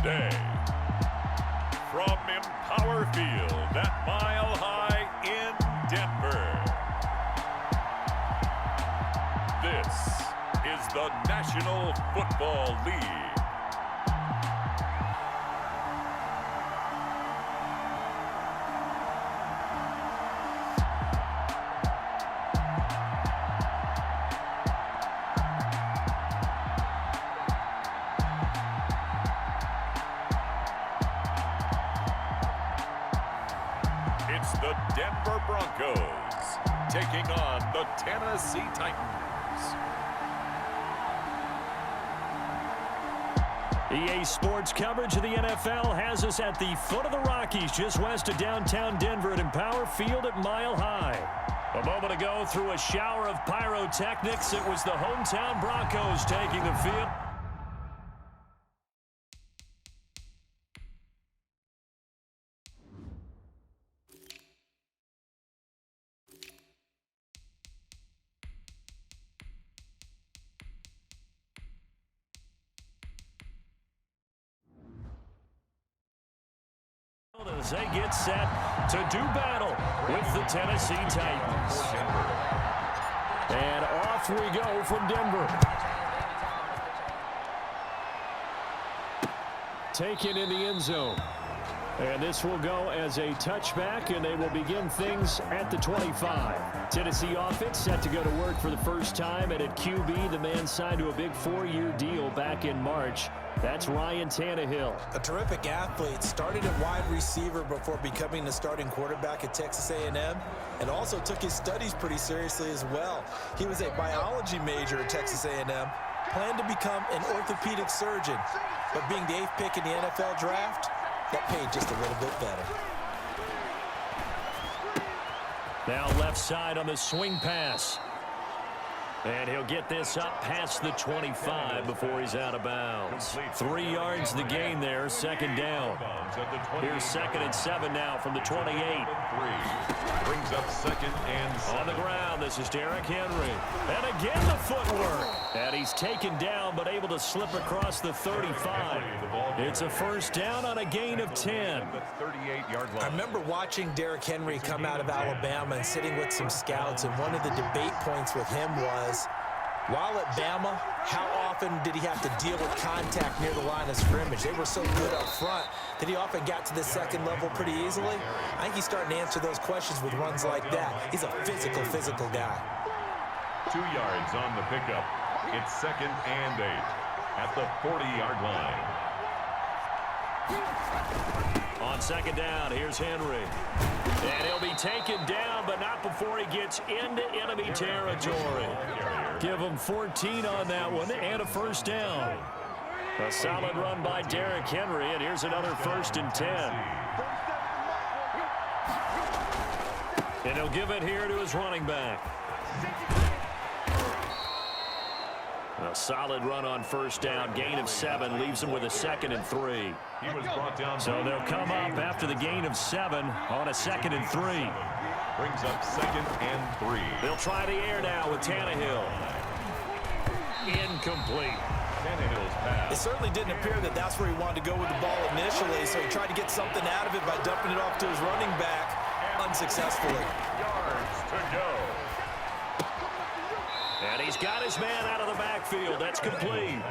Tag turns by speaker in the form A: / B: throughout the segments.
A: today. From Empower Field at Mile High in Denver, this is the National Football League. It's the Denver Broncos taking on the Tennessee Titans.
B: EA Sports coverage of the NFL has us at the foot of the Rockies, just west of downtown Denver at Empower Field at Mile High. A moment ago, through a shower of pyrotechnics, it was the hometown Broncos taking the field. As they get set to do battle with the Tennessee Titans. And off we go from Denver. Taken in the end zone. And this will go as a touchback, and they will begin things at the 25. Tennessee offense set to go to work for the first time, and at QB, the man signed to a big 4-year deal back in March. That's Ryan Tannehill.
C: A terrific athlete, started at wide receiver before becoming the starting quarterback at Texas A&M, and also took his studies pretty seriously as well. He was a biology major at Texas A&M, planned to become an orthopedic surgeon, but being the 8th pick in the NFL draft, that paid just a little bit better.
B: Now left side on the swing pass. And he'll get this up past the 25 before he's out of bounds. 3 yards the gain there, second down. Here's 2nd and 7 now from the 28.
A: Brings up 2nd and 7.
B: On the ground, this is Derrick Henry. And again the footwork. And he's taken down but able to slip across the 35. It's a first down on a gain of 10.
C: I remember watching Derrick Henry come out of Alabama and sitting with some scouts, and one of the debate points with him was, while at Bama, how often did he have to deal with contact near the line of scrimmage? They were so good up front that he often got to the second level pretty easily. I think he's starting to answer those questions with runs like that. He's a physical guy.
A: 2 yards on the pickup. It's 2nd and 8 at the 40-yard line.
B: On second down, here's Henry. And he'll be taken down, but not before he gets into enemy territory. Give him 14 on that one and a first down. A solid run by Derrick Henry, and here's another 1st and 10. And he'll give it here to his running back. A solid run on first down, gain of 7, leaves him with a 2nd and 3. So they'll come up after the gain of 7 on a 2nd and 3.
A: Brings up 2nd and 3.
B: They'll try the air now with Tannehill. Incomplete.
A: Tannehill's pass.
C: It certainly didn't appear that that's where he wanted to go with the ball initially, so he tried to get something out of it by dumping it off to his running back unsuccessfully.
A: Yards to go.
B: And he's got his man out of the backfield. That's complete.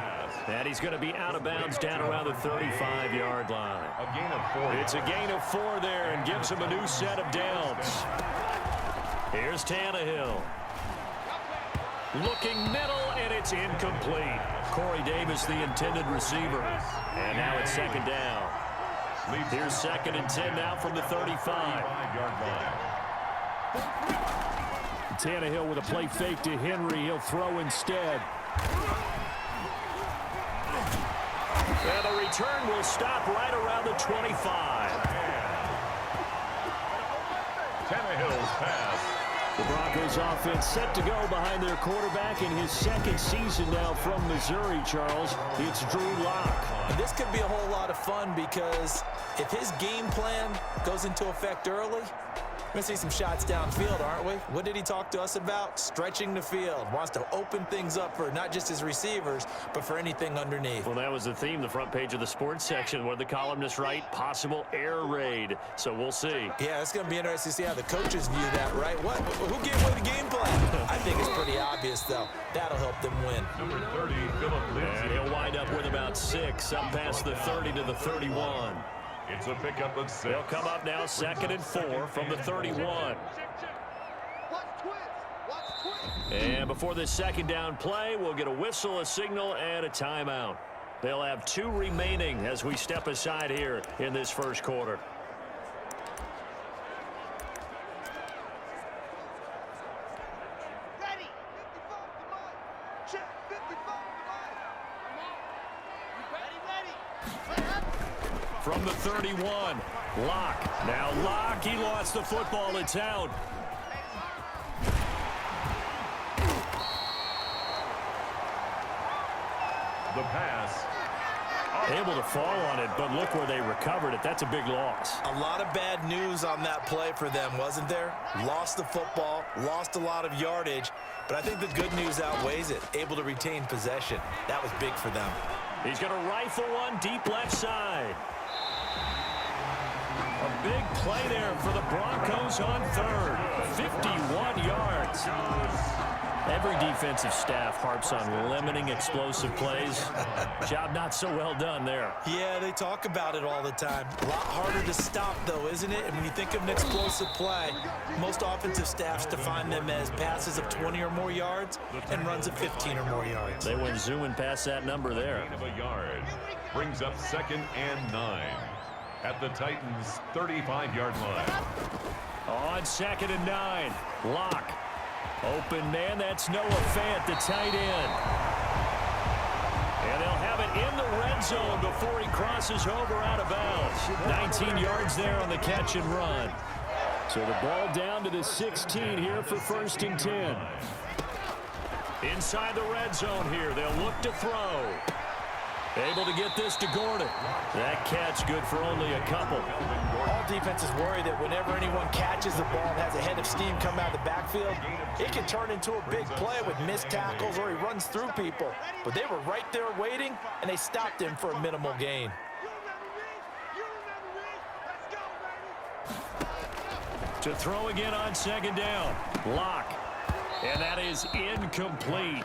B: And he's going to be out of bounds down around the 35-yard line.
A: A gain of 4.
B: It's a gain of 4 there and gives him a new set of downs. Here's Tannehill. Looking middle, and it's incomplete. Corey Davis, the intended receiver. And now it's 2nd down. Here's 2nd and 10 now from the 35-yard line. Tannehill with a play fake to Henry. He'll throw instead. And the return will stop right around the 25.
A: Tannehill's pass.
B: The Broncos offense set to go behind their quarterback in his 2nd season now from Missouri, Charles. It's Drew Lock.
C: And this could be a whole lot of fun because if his game plan goes into effect early, We're going to see some shots downfield, aren't we? What did he talk to us about? Stretching the field. Wants to open things up for not just his receivers, but for anything underneath.
B: Well, that was the theme, the front page of the sports section. What did the columnists write? Possible air raid. So we'll see.
C: Yeah, it's going to be interesting to see how the coaches view that, right? Who gave away the game plan? I think it's pretty obvious, though. That'll help them win.
A: Number 30, Philip Lindsay.
B: And he'll wind up with about 6, up past the 30 to the 31.
A: It's a pickup of 6.
B: They'll come up now 2nd and 4 from the 31. And before this second down play, we'll get a whistle, a signal, and a timeout. They'll have 2 remaining as we step aside here in this first quarter. From the 31, Locke. Now Locke, he lost the football. It's out.
A: The pass.
B: Able to fall on it, but look where they recovered it. That's a big loss.
C: A lot of bad news on that play for them, wasn't there? Lost the football, lost a lot of yardage, but I think the good news outweighs it. Able to retain possession. That was big for them.
B: He's going to rifle one deep left side. A big play there for the Broncos on 3rd. 51 yards. Every defensive staff harps on limiting explosive plays. Job not so well done there.
C: Yeah, they talk about it all the time. A lot harder to stop, though, isn't it? And when you think of an explosive play, most offensive staffs define them as passes of 20 or more yards and runs of 15 or more yards.
B: They went zooming past that number there.
A: Of a yard. Brings up 2nd and 9 at the Titans' 35-yard line.
B: On 2nd and 9, Locke. Open man, that's Noah Fant, the tight end. And they'll have it in the red zone before he crosses over out of bounds. 19 yards there on the catch and run. So the ball down to the 16 here for 1st and 10. Inside the red zone here, they'll look to throw. Able to get this to Gordon. That catch good for only a couple.
C: All defenses worry that whenever anyone catches the ball and has a head of steam come out of the backfield, it can turn into a big play with missed tackles or he runs through people. But they were right there waiting, and they stopped him for a minimal gain.
B: To throw again on 2nd down. Locke. And that is incomplete.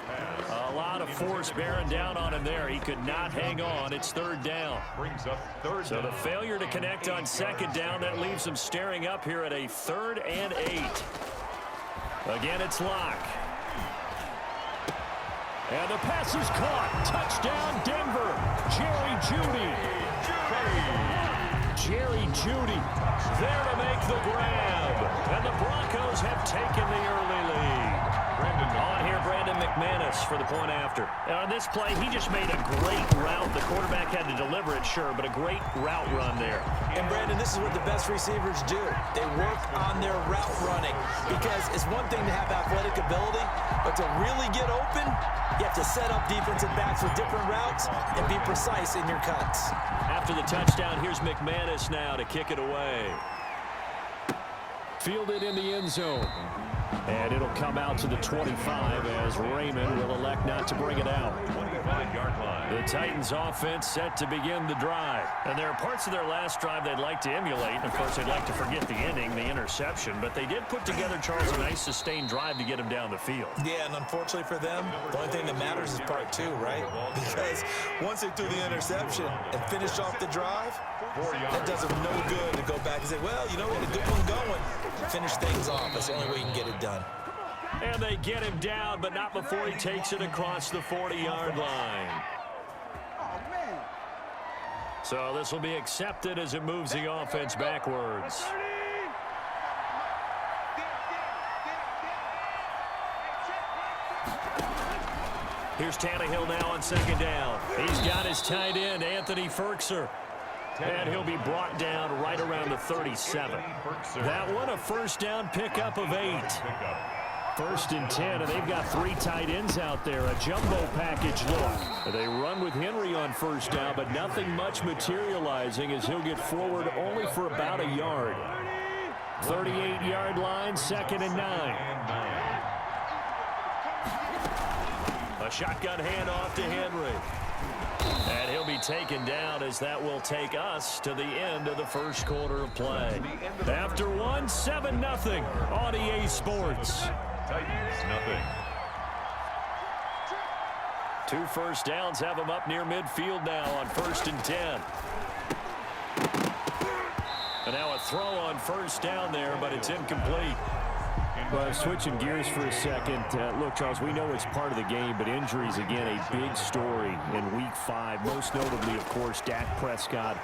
B: A lot of force bearing down on him there. He could not hang on. It's 3rd down.
A: Brings up 3rd
B: So the failure to connect on 2nd down, that leaves him staring up here at a 3rd and 8. Again, it's Locke. And the pass is caught. Touchdown, Denver. Jerry Jeudy. Jerry Jeudy there to make the grab. And the Broncos have taken the early lead. On here, Brandon McManus for the point after. And on this play, he just made a great route. The quarterback had to deliver it, sure, but a great route run there.
C: And, Brandon, this is what the best receivers do. They work on their route running because it's one thing to have athletic ability, but to really get open, you have to set up defensive backs with different routes and be precise in your cuts.
B: After the touchdown, here's McManus now to kick it away. Fielded in the end zone. And it'll come out to the 25 as Raymond will elect not to bring it out.
A: 25-yard line.
B: The Titans offense set to begin the drive. And there are parts of their last drive they'd like to emulate. Of course, they'd like to forget the inning, the interception. But they did put together, Charles, a nice sustained drive to get him down the field.
C: Yeah, and unfortunately for them, the only thing that matters is part 2, right? Because once they threw the interception and finished off the drive, that does them no good to go back and say, well, you know, we had a good one going. Finish things off. That's the only way you can get it done.
B: And they get him down, but not before he takes it across the 40-yard line. So this will be accepted as it moves the offense backwards. Here's Tannehill now on 2nd down. He's got his tight end, Anthony Firkser. And he'll be brought down right around the 37. That one, a 1st down pickup of 8. 1st and 10, and they've got 3 tight ends out there. A jumbo package look. They run with Henry on 1st down, but nothing much materializing as he'll get forward only for about a yard. 38-yard line, 2nd and 9. A shotgun handoff to Henry. And he'll be taken down as that will take us to the end of the first quarter of play. After one, 7-0 on EA Sports.
A: Titans, nothing.
B: 2 first downs have them up near midfield now on 1st and 10. And now a throw on 1st down there, but it's incomplete.
D: Well, switching gears for a second. Look, Charles, we know it's part of the game, but injuries, again, a big story in Week 5. Most notably, of course, Dak Prescott.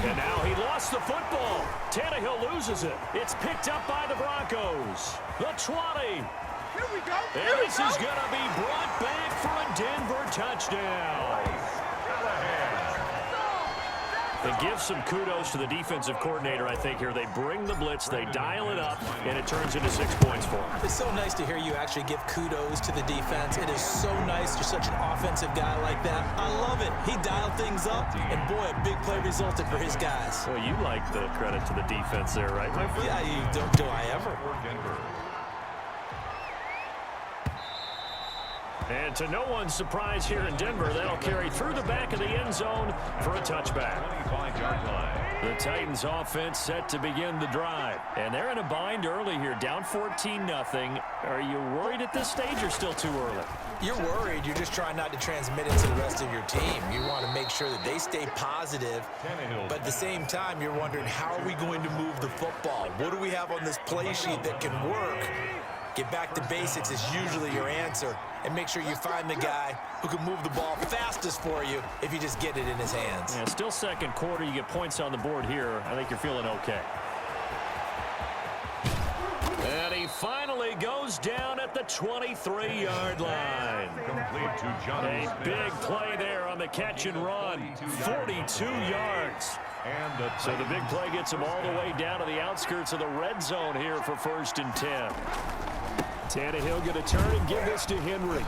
B: And now he lost the football. Tannehill loses it. It's picked up by the Broncos. The 20.
E: Here we go.
B: And this is going to be brought back for a Denver touchdown. And give some kudos to the defensive coordinator, I think, here. They bring the blitz, they dial it up, and it turns into 6 points for them.
C: It's so nice to hear you actually give kudos to the defense. It is so nice. You're such an offensive guy like that. I love it. He dialed things up, and boy, a big play resulted for his guys.
B: Well, you like the credit to the defense there, right, my friend?
C: Yeah, you don't. Do I ever?
B: And to no one's surprise here in Denver, that'll carry through the back of the end zone for a touchback.
A: 25-yard line.
B: The Titans offense set to begin the drive. And they're in a bind early here, down 14-0. Are you worried at this stage or still too early?
C: You're worried. You're just trying not to transmit it to the rest of your team. You want to make sure that they stay positive. But at the same time, you're wondering, how are we going to move the football? What do we have on this play sheet that can work? Get back to basics is usually your answer. And make sure you find the guy who can move the ball fastest for you if you just get it in his hands.
B: Yeah, still second quarter. You get points on the board here. I think you're feeling okay. And he finally goes down at the 23-yard line.
A: Complete to Johnny
B: A big play there on the catch and run. 42 yards. So the big play gets him all the way down to the outskirts of the red zone here for 1st and 10. Tannehill going to turn and give this to Henry.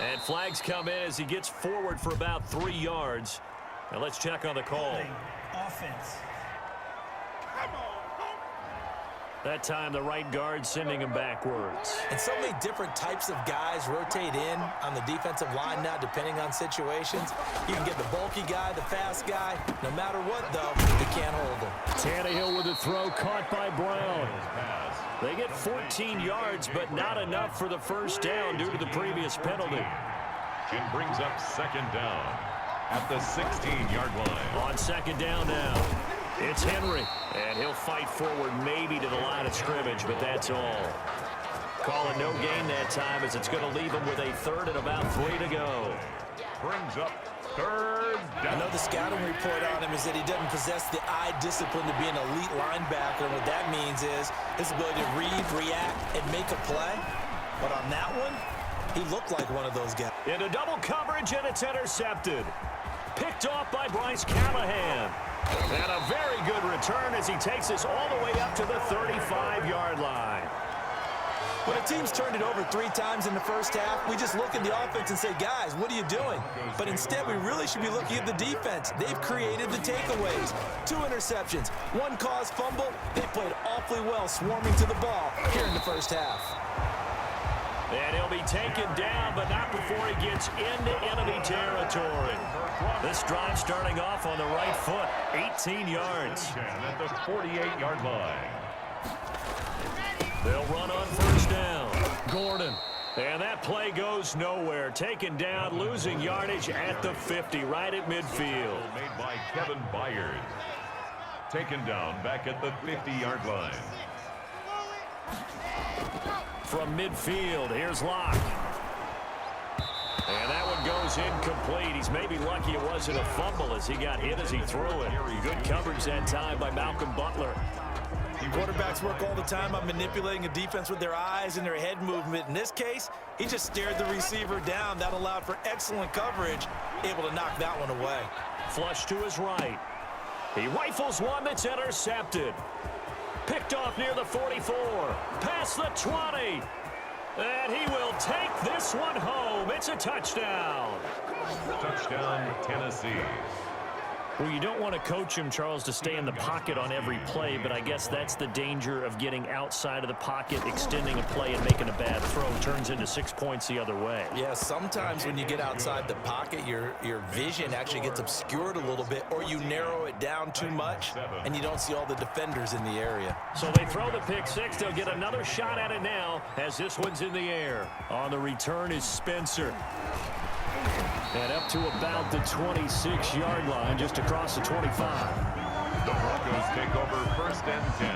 B: And flags come in as he gets forward for about 3 yards. Now let's check on the call.
E: Offense.
B: That time the right guard sending him backwards.
C: And so many different types of guys rotate in on the defensive line now, depending on situations. You can get the bulky guy, the fast guy. No matter what, though, you can't hold him.
B: Tannehill with a throw caught by Brown. They get 14 yards, but not enough for the first down due to the previous penalty.
A: And brings up 2nd down at the 16-yard line.
B: On 2nd down now, it's Henry. And he'll fight forward maybe to the line of scrimmage, but that's all. Call it no gain that time as it's going to leave him with a 3rd and about 3 to go.
A: Brings up 3rd down.
C: I know the scouting report on him is that he doesn't possess the eye discipline to be an elite linebacker. And what that means is his ability to read, react, and make a play. But on that one, he looked like one of those guys.
B: Into double coverage, and it's intercepted. Picked off by Bryce Callahan. And a very good return as he takes us all the way up to the 35-yard line.
C: When a team's turned it over 3 times in the first half, we just look at the offense and say, guys, what are you doing? But instead, we really should be looking at the defense. They've created the takeaways. 2 interceptions, 1 caused fumble. They played awfully well swarming to the ball here in the first half.
B: And he'll be taken down, but not before he gets into enemy territory. This drive starting off on the right foot, 18 yards.
A: At the 48-yard line.
B: They'll run on 1st down. Gordon. And that play goes nowhere. Taken down, losing yardage at the 50, right at midfield.
A: Made by Kevin Byard. Taken down back at the 50-yard line.
B: From midfield, here's Locke. And that one goes incomplete. He's maybe lucky it wasn't a fumble as he got hit as he threw it. Good coverage that time by Malcolm Butler.
C: Quarterbacks work all the time on manipulating a defense with their eyes and their head movement. In this case, he just stared the receiver down. That allowed for excellent coverage, able to knock that one away.
B: Flush to his right. He rifles one that's intercepted. Picked off near the 44. Past the 20. And he will take this one home. It's a touchdown.
A: Touchdown, Tennessee.
B: Well, you don't want to coach him, Charles, to stay in the pocket on every play, but I guess that's the danger of getting outside of the pocket, extending a play, and making a bad throw. Turns into 6 points the other way.
C: Yeah, sometimes when you get outside the pocket, your vision actually gets obscured a little bit, or you narrow it down too much, and you don't see all the defenders in the area.
B: So they throw the pick six. They'll get another shot at it now as this one's in the air. On the return is Spencer. And up to about the 26-yard line, just across the 25.
A: The Broncos take over 1st and 10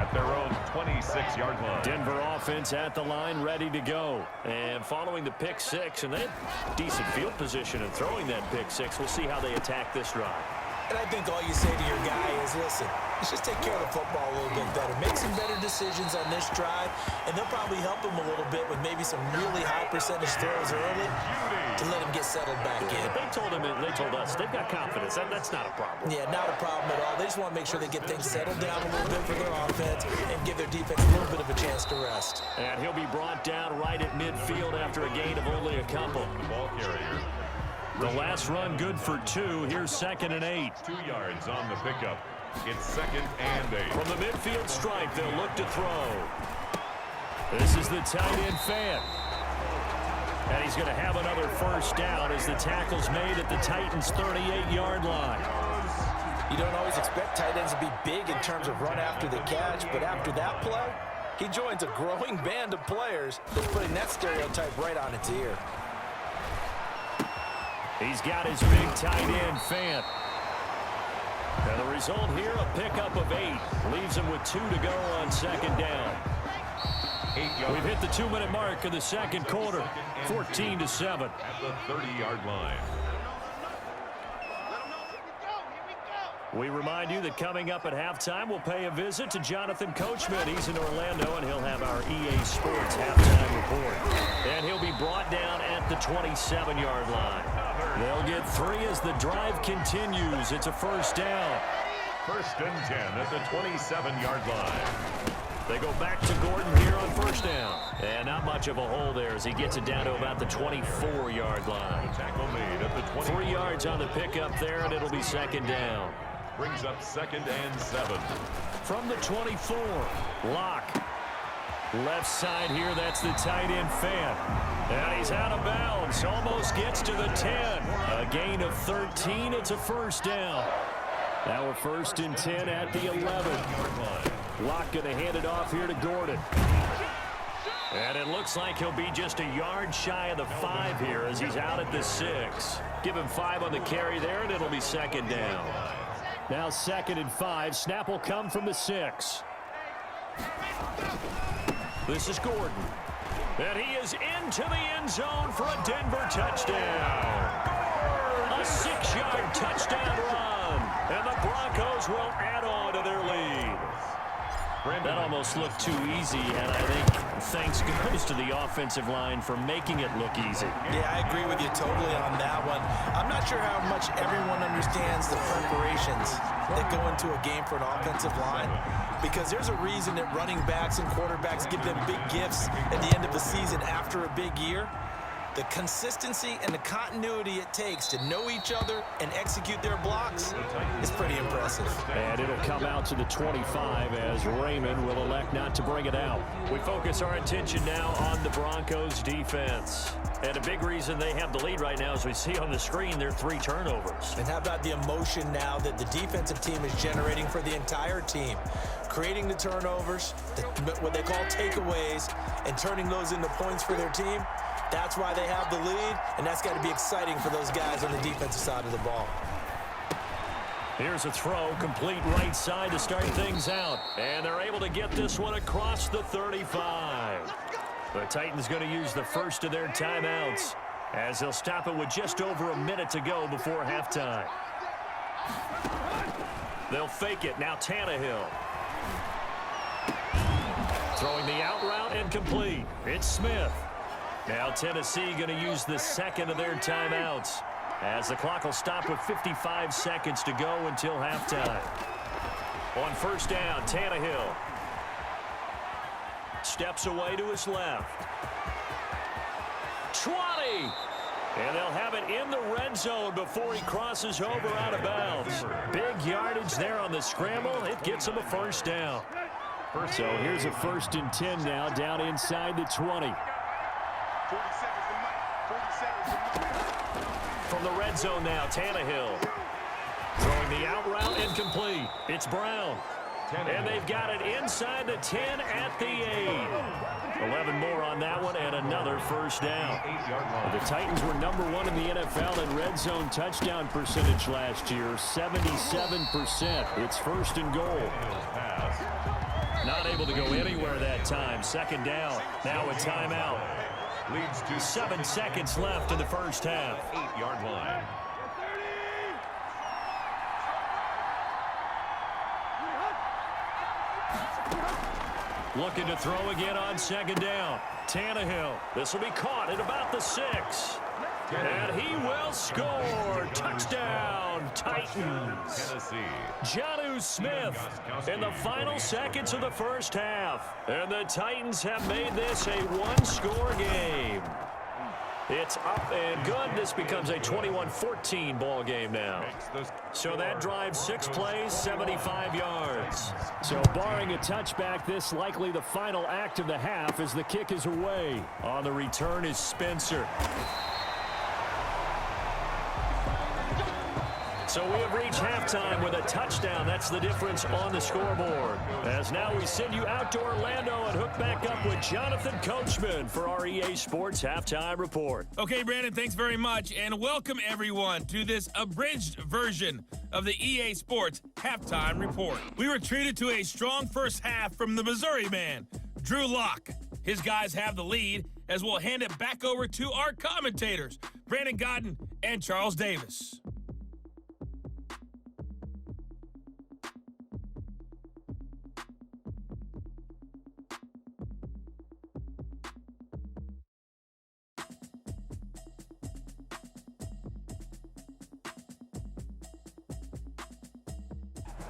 A: at their own 26-yard line.
B: Denver offense at the line, ready to go. And following the pick six, and they had decent field position and throwing that pick six. We'll see how they attack this drive.
C: And I think all you say to your guy is, listen, let's just take care of the football a little bit better. Make some better decisions on this drive, and they'll probably help him a little bit with maybe some really high percentage throws early to let him get settled back in.
B: They told us, they've got confidence. That's not a problem.
C: Yeah, not a problem at all. They just want to make sure they get things settled down a little bit for their offense and give their defense a little bit of a chance to rest.
B: And he'll be brought down right at midfield after a gain of only a couple.
A: The ball carrier.
B: The last run good for 2. Here's 2nd and 8.
A: 2 yards on the pickup. It's 2nd and 8.
B: From the midfield stripe, they'll look to throw. This is the tight end fan. And he's going to have another first down as the tackle's made at the Titans' 38-yard line.
C: You don't always expect tight ends to be big in terms of run after the catch, but after that play, he joins a growing band of players that's putting that stereotype right on its ear.
B: He's got his big tight end, Fant. And the result here, a pickup of 8. Leaves him with 2 to go on 2nd down.
A: 8 yards.
B: We've hit the 2-minute mark of the second quarter, 14-7.
A: At the 30-yard line.
B: We remind you that coming up at halftime, we'll pay a visit to Jonathan Coachman. He's in Orlando, and he'll have our EA Sports halftime report. And he'll be brought down at the 27-yard line. They'll get 3 as the drive continues. It's a first down.
A: 1st and 10 at the 27-yard line.
B: They go back to Gordon here on first down. And not much of a hole there as he gets it down to about the 24-yard line.
A: Tackle made at the 20.
B: 3 yards on the pickup there, and it'll be 2nd down.
A: Brings up 2nd and 7.
B: From the 24, Locke. Left side here, that's the tight end fan. And he's out of bounds, almost gets to the 10. A gain of 13, it's a first down. Now we're 1st and 10 at the 11. Locke going to hand it off here to Gordon. And it looks like he'll be just a yard shy of the 5 here as he's out at the 6. Give him 5 on the carry there, and it'll be 2nd down. Now 2nd and 5. Snap will come from the 6. This is Gordon. And he is into the end zone for a Denver touchdown. A 6-yard touchdown run. And the Broncos will add on to their lead. That almost looked too easy, and I think thanks goes to the offensive line for making it look easy.
C: Yeah, I agree with you totally on that one. I'm not sure how much everyone understands the preparations that go into a game for an offensive line, because there's a reason that running backs and quarterbacks give them big gifts at the end of the season after a big year. The consistency and the continuity it takes to know each other and execute their blocks is pretty impressive.
B: And it'll come out to the 25 as Raymond will elect not to bring it out. We focus our attention now on the Broncos defense. And a big reason they have the lead right now, as we see on the screen, they're 3 turnovers.
C: And how about the emotion now that the defensive team is generating for the entire team? Creating the turnovers, what they call takeaways, and turning those into points for their team. That's why they have the lead, and that's got to be exciting for those guys on the defensive side of the ball.
B: Here's a throw, complete right side to start things out. And they're able to get this one across the 35. The Titans going to use the first of their timeouts as they'll stop it with just over a minute to go before halftime. They'll fake it. Now Tannehill. Throwing the out route and complete. It's Smith. Now Tennessee going to use the second of their timeouts as the clock will stop with 55 seconds to go until halftime. On first down, Tannehill steps away to his left. 20. And they'll have it in the red zone before he crosses over out of bounds. Big yardage there on the scramble. It gets him a first down.
D: So here's a 1st and 10 now, down inside the 20.
B: From the red zone now, Tannehill. Throwing the out route incomplete. It's Brown. And they've got it inside the 10 at the 8. 11 more on that one and another first down.
D: The Titans were #1 in the NFL in red zone touchdown percentage last year, 77%. It's 1st and goal.
B: Not able to go anywhere that time. 2nd down. Now a timeout.
A: Leads to
B: 7 seconds left in the first half.
A: 8-yard line.
B: Looking to throw again on 2nd down. Tannehill. This will be caught at about the 6. And he will score. Touchdown, Titans.
A: Tennessee.
B: Jonnu Smith in the final seconds of the first half. And the Titans have made this a one-score game. It's up and good. This becomes a 21-14 ball game now. So that drives 6 plays, 75 yards.
D: So barring a touchback, this likely the final act of the half as the kick is away.
B: On the return is Spencer. So we have reached halftime with a touchdown. That's the difference on the scoreboard. As now we send you out to Orlando and hook back up with Jonathan Coachman for our EA Sports Halftime Report.
F: Okay, Brandon, thanks very much. And welcome, everyone, to this abridged version of the EA Sports Halftime Report. We were treated to a strong first half from the Missouri man, Drew Lock. His guys have the lead as we'll hand it back over to our commentators, Brandon Godden and Charles Davis.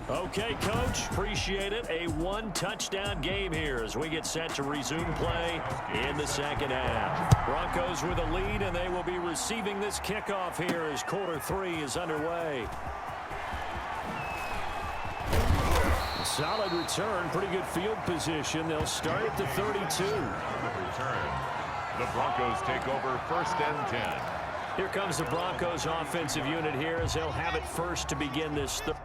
B: Okay, Coach, appreciate it. A one-touchdown game here as we get set to resume play in the second half. Broncos with a lead, and they will be receiving this kickoff here as quarter 3 is underway.
D: Solid return, pretty good field position. They'll start at the 32.
A: Return. The Broncos take over 1st and 10.
B: Here comes the Broncos offensive unit here as they'll have it first to begin this third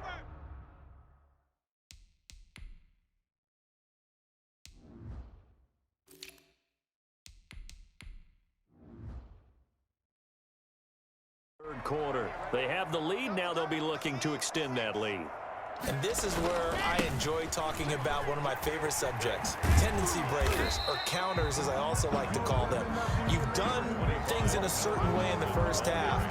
B: quarter. They have the lead. Now they'll be looking to extend that lead.
C: And this is where I enjoy talking about one of my favorite subjects, tendency breakers, or counters as I also like to call them. You've done things in a certain way in the first half,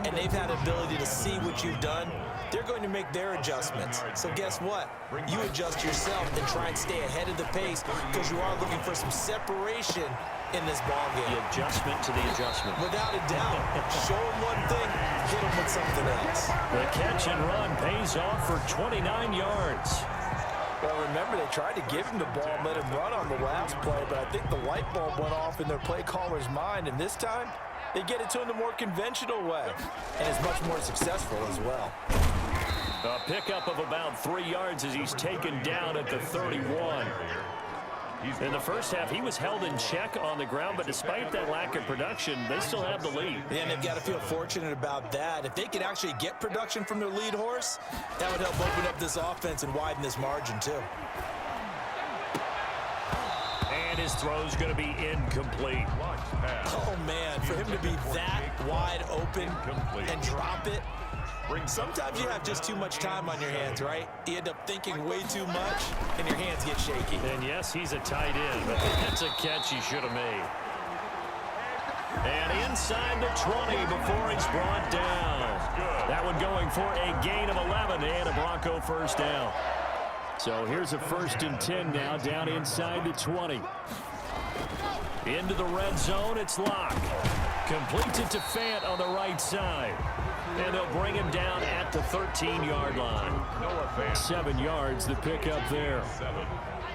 C: and they've had the ability to see what you've done. They're going to make their adjustments. So guess what? You adjust yourself and try and stay ahead of the pace because you are looking for some separation in this ball game.
B: The adjustment to the adjustment.
C: Without a doubt. Show them one thing, hit them with something else.
B: The catch and run pays off for 29 yards.
C: Well, remember, they tried to give him the ball and let him run on the last play, but I think the light bulb went off in their play caller's mind, and this time, they get it to him the more conventional way, and is much more successful as well.
B: A pickup of about 3 yards as he's taken down at the 31. In the first half, he was held in check on the ground, but despite that lack of production, they still have the lead.
C: Yeah, and they've got to feel fortunate about that. If they could actually get production from their lead horse, that would help open up this offense and widen this margin, too.
B: And his throw's going to be incomplete.
C: Oh, man, for him to be that wide open and drop it, sometimes you have just too much time on your hands, right? You end up thinking way too much, and your hands get shaky.
B: And yes, he's a tight end, but that's a catch he should have made. And inside the 20 before he's brought down. That one going for a gain of 11 and a Bronco first down.
D: So here's a 1st and 10 now, down inside the 20.
B: Into the red zone, it's Lock. Completes it to Fant on the right side. And they'll bring him down at the 13-yard line.
D: 7 yards, the pickup there.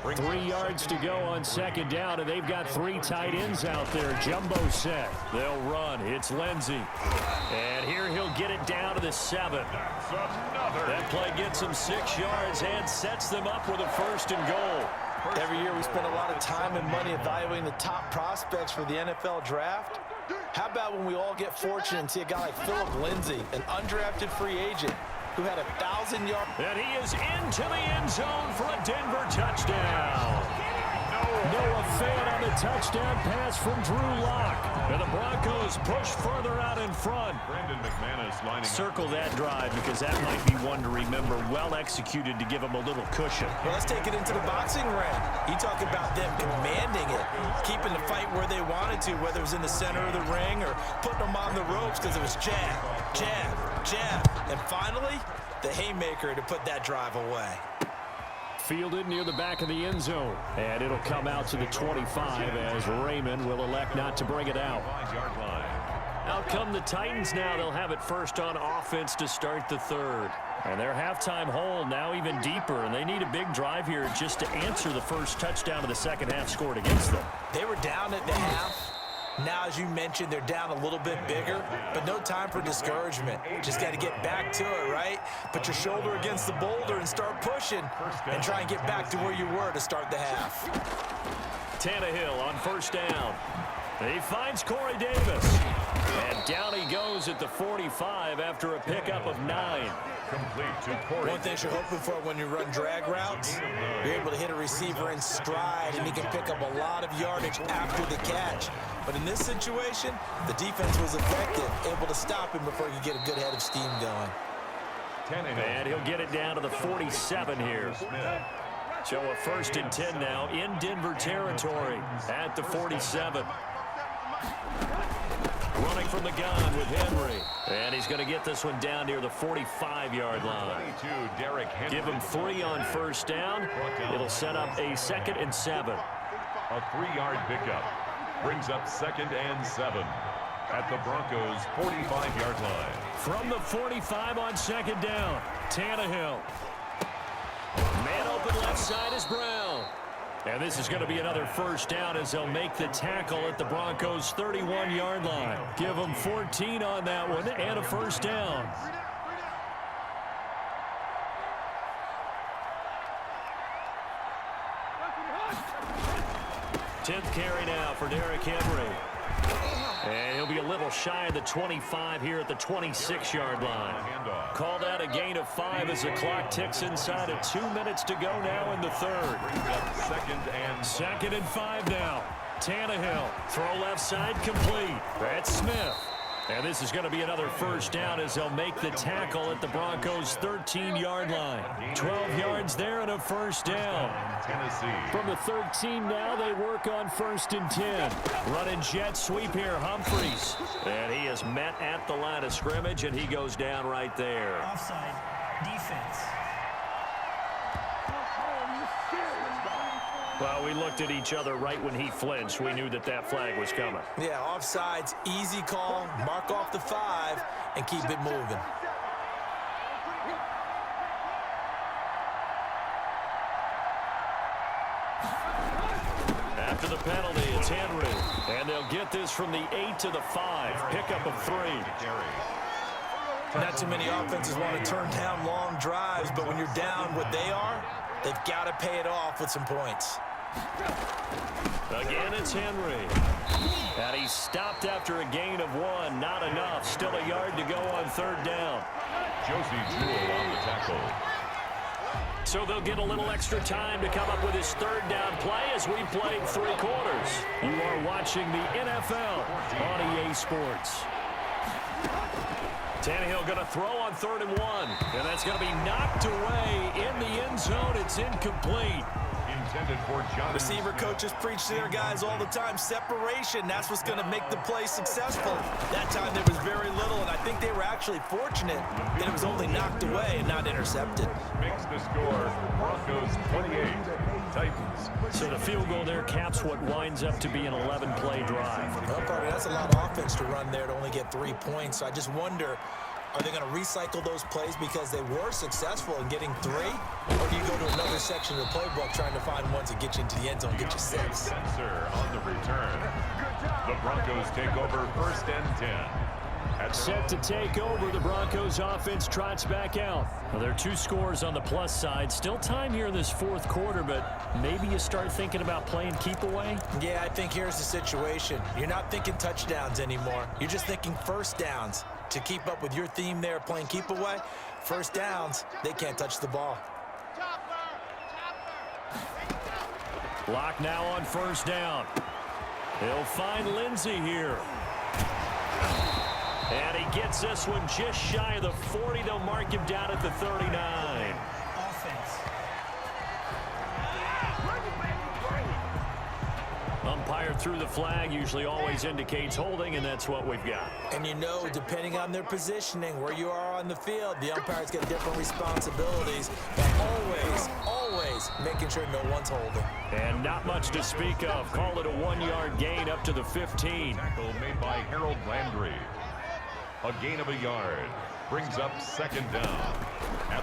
D: 3 yards to go on second down, and they've got 3 tight ends out there. Jumbo set. They'll run. It's Lindsey. And here he'll get it down to the 7. That play gets him 6 yards and sets them up with a 1st and goal.
C: Every year we spend a lot of time and money evaluating the top prospects for the NFL draft. How about when we all get fortunate and see a guy like Philip Lindsay, an undrafted free agent, who had 1,000 yards.
B: And he is into the end zone for a Denver touchdown. Noah Fant on the touchdown pass from Drew Lock. And the Broncos push further out in front.
A: Brandon McManus lining
B: Circle that drive because that might be one to remember. Well executed to give him a little cushion.
C: Well, let's take it into the boxing ring. You talk about them commanding it, keeping the fight where they wanted to, whether it was in the center of the ring or putting them on the ropes because it was jab, jab, jab. And finally, the haymaker to put that drive away.
D: Fielded near the back of the end zone. And it'll come out to the 25 as Raymond will elect not to bring it out.
A: 5-yard line.
B: Out come the Titans now. They'll have it first on offense to start the 3rd. And their halftime hole now even deeper. And they need a big drive here just to answer the first touchdown of the second half scored against them.
C: They were down at the half. Now, as you mentioned, they're down a little bit bigger, but no time for discouragement. Just got to get back to it, right? Put your shoulder against the boulder and start pushing and try and get back to where you were to start the half.
B: Tannehill on 1st down. He finds Corey Davis. And down he goes at the 45 after a pickup of 9.
A: Complete to Corey.
C: One thing you're hoping for when you run drag routes, you're able to hit a receiver in stride, and he can pick up a lot of yardage after the catch. But in this situation, the defense was effective, able to stop him before you get a good head of steam going.
B: And he'll get it down to the 47 here. So a 1st and 10 now in Denver territory at the 47. Running from the gun with Henry. And he's going to get this one down near the 45-yard line. Give him 3 on 1st down. It'll set up a 2nd and 7.
A: A 3-yard pickup brings up 2nd and 7 at the Broncos' 45-yard line.
B: From the 45 on 2nd down, Tannehill. Man open left side is Brown. And this is going to be another 1st down as they'll make the tackle at the Broncos' 31-yard line. Give them 14 on that one and a 1st down. Tenth carry now for Derrick Henry. And he'll be a little shy of the 25 here at the 26-yard line. Called out a gain of 5 as the clock ticks inside of 2 minutes to go now in the 3rd. 2nd and 5 now. Tannehill, throw left side complete. That's Smith. And this is going to be another 1st down as they'll make the tackle at the Broncos' 13-yard line. 12 yards there and a 1st down. From the 13 now, they work on 1st and 10. Running jet sweep here, Humphreys. And he is met at the line of scrimmage, and he goes down right there.
E: Offside. Defense.
B: Well, we looked at each other right when he flinched. We knew that that flag was coming.
C: Yeah, offsides, easy call. Mark off the 5 and keep it moving.
B: After the penalty, it's Henry. And they'll get this from the 8 to the 5. Pickup of 3.
C: Not too many offenses want to turn down long drives, but when you're down what they are, they've got to pay it off with some points.
B: Again, it's Henry. And he's stopped after a gain of 1. Not enough. Still a yard to go on 3rd down.
A: Josie Jewell on the tackle.
B: So they'll get a little extra time to come up with his 3rd down play as we played 3 quarters. You are watching the NFL on EA Sports. Tannehill going to throw on 3rd and 1. And that's going to be knocked away in the end zone. It's incomplete.
A: Intended for John.
C: Receiver coaches preach to their guys all the time. Separation, that's what's going to make the play successful. That time there was very little, and I think they were actually fortunate that it was only knocked away and not intercepted.
A: Makes the score, Broncos 28, Titans.
B: So the field goal there caps what winds up to be an 11-play drive.
C: Well, partner, that's a lot of offense to run there to only get 3 points. So I just wonder, Are they going to recycle those plays because they were successful in getting 3? Or do you go to another section of the playbook trying to find ones that get you into the end zone, get you 6?
A: Sensor on the return. The Broncos take over 1st and 10.
D: Set to take over, the Broncos offense trots back out. Well, there are 2 scores on the plus side. Still time here in this 4th quarter, but maybe you start thinking about playing keep away?
C: Yeah, I think here's the situation. You're not thinking touchdowns anymore. You're just thinking first downs. To keep up with your theme there, playing keep away, first downs, they can't touch the ball.
D: Lock now on 1st down. He'll find Lindsey here. And he gets this one just shy of the 40. They'll mark him down at the 39.
E: Offense.
D: Umpire threw the flag, usually always indicates holding, and that's what we've got.
C: And you know, depending on their positioning, where you are on the field, the umpires get different responsibilities, but always making sure no one's holding.
D: And not much to speak of. Call it a 1-yard gain up to the 15.
A: Tackle made by Harold Landry. A gain of a yard. Brings up 2nd down.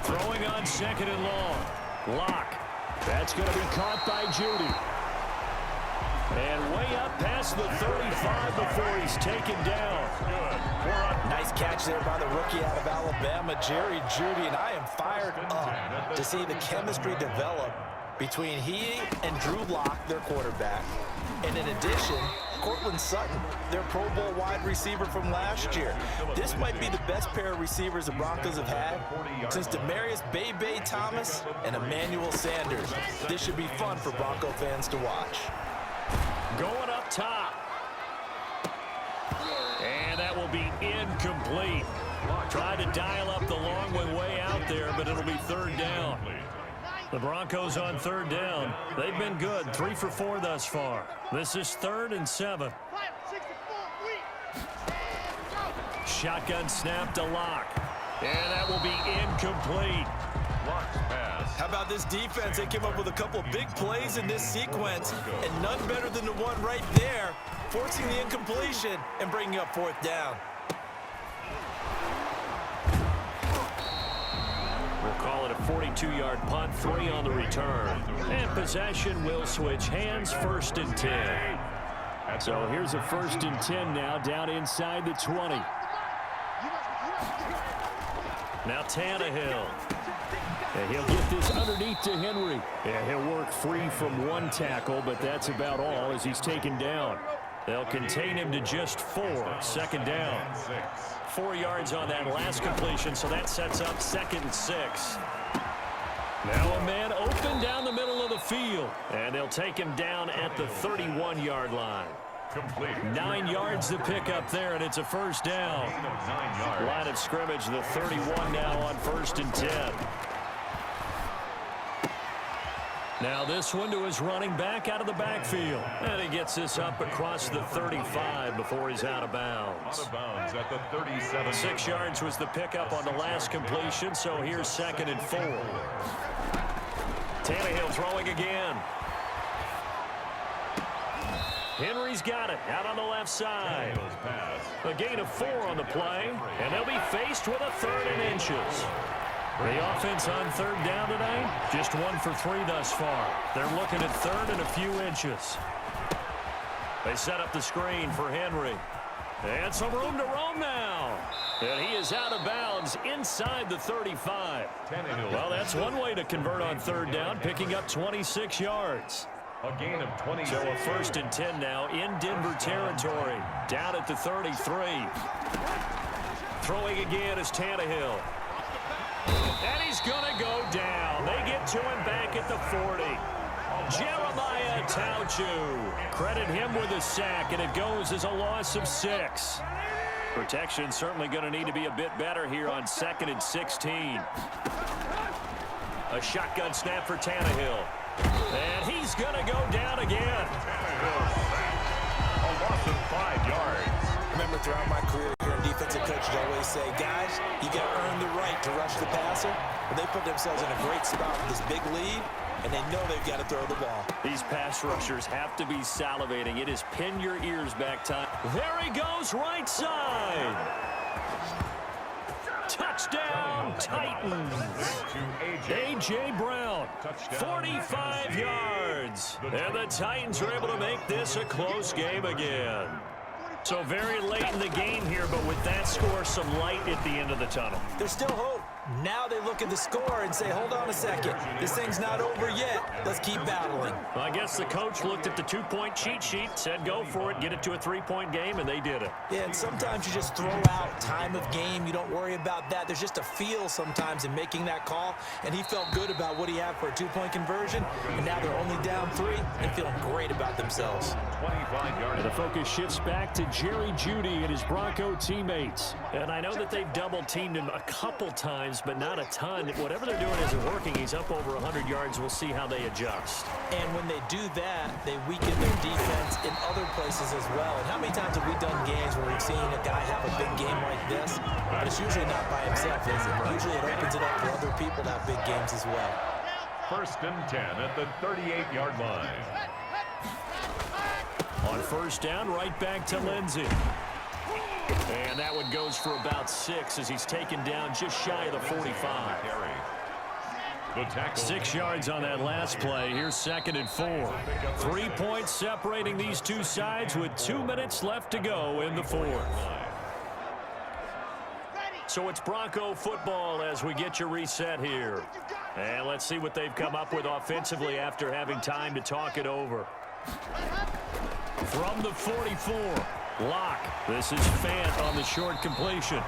D: Throwing on 2nd and long. Lock. That's going to be caught by Judy. And way up past the 35 before he's taken down.
C: Nice catch there by the rookie out of Alabama, Jerry Judy, and I am fired up to see the chemistry develop between he and Drew Lock, their quarterback. And in addition, Cortland Sutton, their Pro Bowl wide receiver from last year. This might be the best pair of receivers the Broncos have had since Demaryius Bebe Thomas and Emmanuel Sanders. This should be fun for Bronco fans to watch.
D: Going up top. And that will be incomplete. Tried to dial up the long one way out there, but it'll be 3rd down. The Broncos on 3rd down. They've been good, 3 for 4 thus far. This is 3rd and 7. Shotgun snap to Lock. And that will be incomplete.
A: Lock's pass.
C: How about this defense? They came up with a couple big plays in this sequence, and none better than the one right there, forcing the incompletion and bringing up 4th down.
D: We'll call it a 42-yard punt, 3 on the return. And possession will switch hands, 1st and 10. So here's a 1st and 10 now, down inside the 20. Now Tannehill. And he'll get this underneath to Henry. And he'll work free from 1 tackle, but that's about all as he's taken down. They'll contain him to just 4. 2nd down. 4 yards on that last completion, so that sets up 2nd and 6. Now a man open down the middle of the field. And they'll take him down at the 31-yard line.
A: Complete.
D: 9 yards to pick up there, and it's a 1st down.
A: 9 yards.
D: Line of scrimmage, the 31 now on 1st and 10. Now this one to his running back out of the backfield. And he gets this up across the 35 before he's out of bounds.
A: Out of bounds at the 37.
D: 6 yards was the pickup on the last completion, so here's 2nd and 4. Tannehill throwing again. Henry's got it out on the left side. A gain of 4 on the play, and they'll be faced with a 3rd and inches. The offense on 3rd down today, just 1 for 3 thus far. They're looking at 3rd and a few inches. They set up the screen for Henry. And some room to roam now. And he is out of bounds inside the 35. Well, that's one way to convert on 3rd down, picking up 26 yards.
A: A gain of 26.
D: So a 1st and 10 now in Denver territory. Down at the 33. Throwing again is Tannehill. And he's going to go down. They get to him back at the 40. Jeremiah Tauchu. Credit him with a sack, and it goes as a loss of 6. Protection certainly going to need to be a bit better here on 2nd and 16. A shotgun snap for Tannehill. And he's going to go down again.
A: A loss of 5 yards.
C: Remember, throughout my career here, defensive coaches always say, guys, you got to earn the right to rush the passer. But they put themselves in a great spot with this big lead, and they know they've got to throw the ball.
D: These pass rushers have to be salivating. It is pin your ears back time. There he goes, right side.
B: Touchdown, Titans. A.J. Brown, 45 yards. And the Titans are able to make this a close game again. So very late in the game here, but with that score, some light at the end of the tunnel.
C: There's still hope. Now they look at the score and say, hold on a second. This thing's not over yet. Let's keep battling.
B: Well, I guess the coach looked at the two-point cheat sheet, said go for it, get it to a three-point game, and they did it.
C: Yeah, and sometimes you just throw out time of game. You don't worry about that. There's just a feel sometimes in making that call, and he felt good about what he had for a two-point conversion, and now they're only down 3 and feeling great about themselves.
A: 25 yards.
D: And the focus shifts back to Jerry Jeudy and his Bronco teammates.
B: And I know that they've double-teamed him a couple times, but not a ton. Whatever they're doing isn't working. He's up over 100 yards. We'll see how they adjust.
C: And when they do that, they weaken their defense in other places as well. And how many times have we done games where we've seen a guy have a big game like this? But it's usually not by himself, is it? Usually it opens it up for other people to have big games as well.
A: 1st and 10 at the 38-yard line.
B: On first down, right back to Lindsey. And that one goes for about 6 as he's taken down just shy of the 45.
A: The tackle.
B: 6 yards on that last play. Here's 2nd and 4. 3 points separating these two sides with 2 minutes left to go in the 4th. So it's Bronco football as we get your reset here. And let's see what they've come up with offensively after having time to talk it over. From the 44, Locke. This is Fant on the short completion.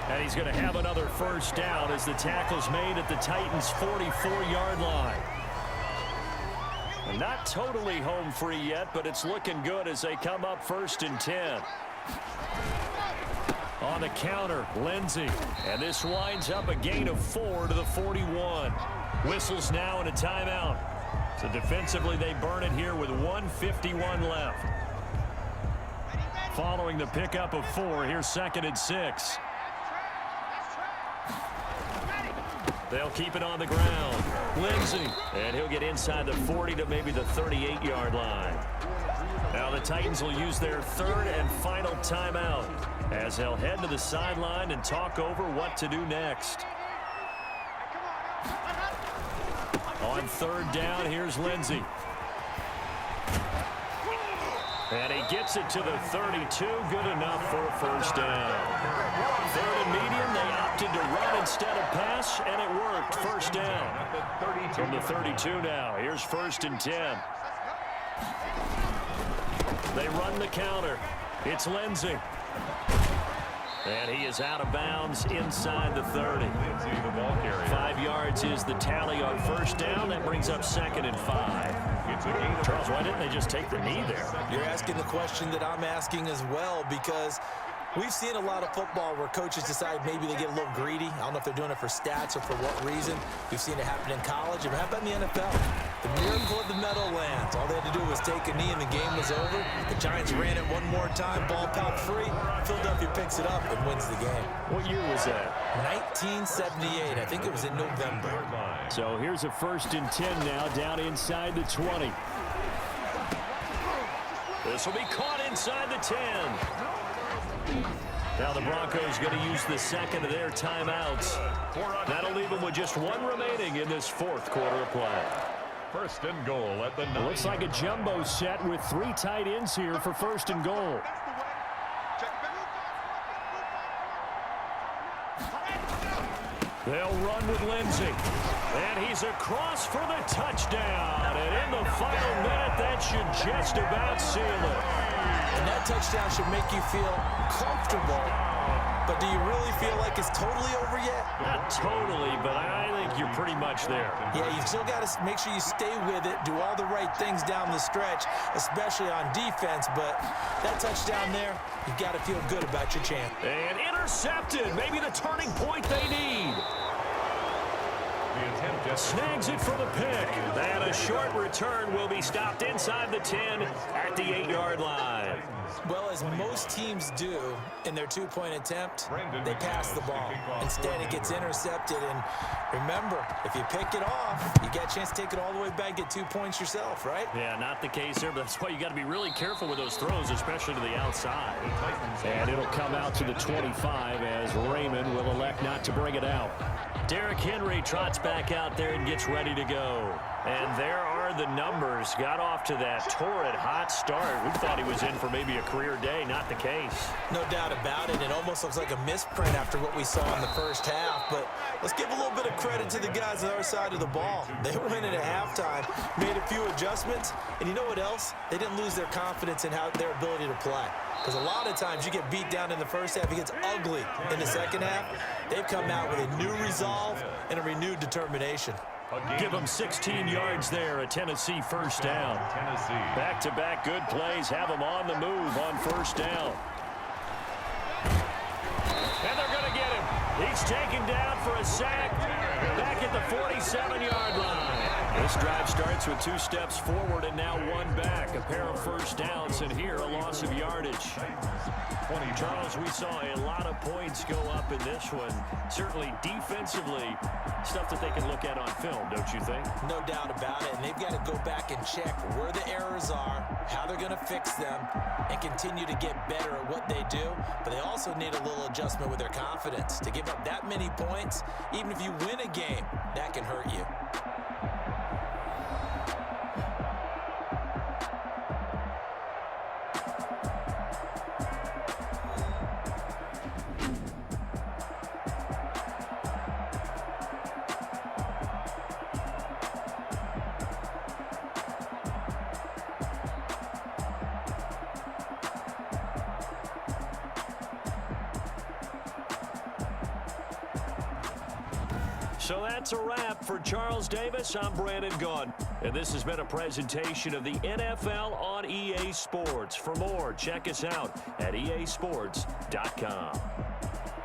B: And he's going to have another first down as the tackle's made at the Titans' 44-yard line. Not totally home free yet, but it's looking good as they come up 1st and 10. On the counter, Lindsey. And this winds up a gain of 4 to the 41. Whistles now and a timeout. So defensively, they burn it here with 1:51 left. Following the pickup of 4, here's 2nd and 6. They'll keep it on the ground. Lindsey, and he'll get inside the 40 to maybe the 38-yard line. Now the Titans will use their 3rd and final timeout as they'll head to the sideline and talk over what to do next. On 3rd down, here's Lindsey. And he gets it to the 32. Good enough for a first down. 3rd and medium. They opted to run instead of pass, and it worked. First down. From the 32 now. Here's 1st and 10. They run the counter. It's Lindsey. And he is out of bounds inside the 30. 5 yards is the tally on first down. That brings up 2nd and 5. Charles, why didn't they just take the knee there?
C: You're asking the question that I'm asking as well, because we've seen a lot of football where coaches decide maybe they get a little greedy. I don't know if they're doing it for stats or for what reason. We've seen it happen in college. And how about in the NFL? The miracle of the Meadowlands. All they had to do was take a knee and the game was over. The Giants ran it one more time. Ball popped free. Philadelphia picks it up and wins the game.
B: What year was that?
C: 1978. I think it was in November.
D: So here's a 1st and 10 now, down inside the 20.
B: This will be caught inside the 10. Now the Broncos going to use the 2nd of their timeouts. That'll leave them with just 1 remaining in this 4th quarter of play.
A: 1st and goal at the 9.
D: Looks like a jumbo set with 3 tight ends here for 1st and goal.
B: They'll run with Lindsey. And he's across for the touchdown. And in the final minute, that should just about seal it.
C: And that touchdown should make you feel comfortable. But do you really feel like it's totally over yet?
B: Not totally, but I think you're pretty much there.
C: Yeah, you still got to make sure you stay with it, do all the right things down the stretch, especially on defense. But that touchdown there, you've got to feel good about your chance.
B: And intercepted. Maybe the turning point they need. Snags it for the pick. And a short return will be stopped inside the 10 at the 8-yard line.
C: Well, as most teams do in their two-point attempt, they pass the ball. Instead, it gets intercepted. And remember, if you pick it off, you get a chance to take it all the way back, get 2 points yourself, right?
B: Yeah, not the case there, but that's why you got to be really careful with those throws, especially to the outside.
D: And it'll come out to the 25 as Raymond will elect not to bring it out.
B: Derrick Henry trots back out there and gets ready to go. And there are the numbers. Got off to that torrid hot start. We thought he was in for maybe a career day. Not the case.
C: No doubt about it. It almost looks like a misprint after what we saw in the first half. But let's give a little bit of credit to the guys on our side of the ball. They went in at halftime, made a few adjustments. And you know what else? They didn't lose their confidence in their ability to play. Because a lot of times you get beat down in the first half. It gets ugly in the second half. They've come out with a new resolve and a renewed determination.
B: Give them 16 yards there, a Tennessee first down.
D: Back-to-back good plays have them on the move on first down.
B: And they're going to get him. He's taken down for a sack back at the 47-yard line. This drive starts with 2 steps forward and now 1 back. A pair of first downs, and here a loss of yardage. Charles, we saw a lot of points go up in this one. Certainly defensively, stuff that they can look at on film, don't you think?
C: No doubt about it, and they've got to go back and check where the errors are, how they're going to fix them, and continue to get better at what they do. But they also need a little adjustment with their confidence. To give up that many points, even if you win a game, that can hurt you.
B: So that's a wrap for Charles Davis. I'm Brandon Gunn. And this has been a presentation of the NFL on EA Sports. For more, check us out at easports.com.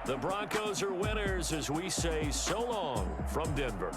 B: The Broncos are winners as we say so long from Denver.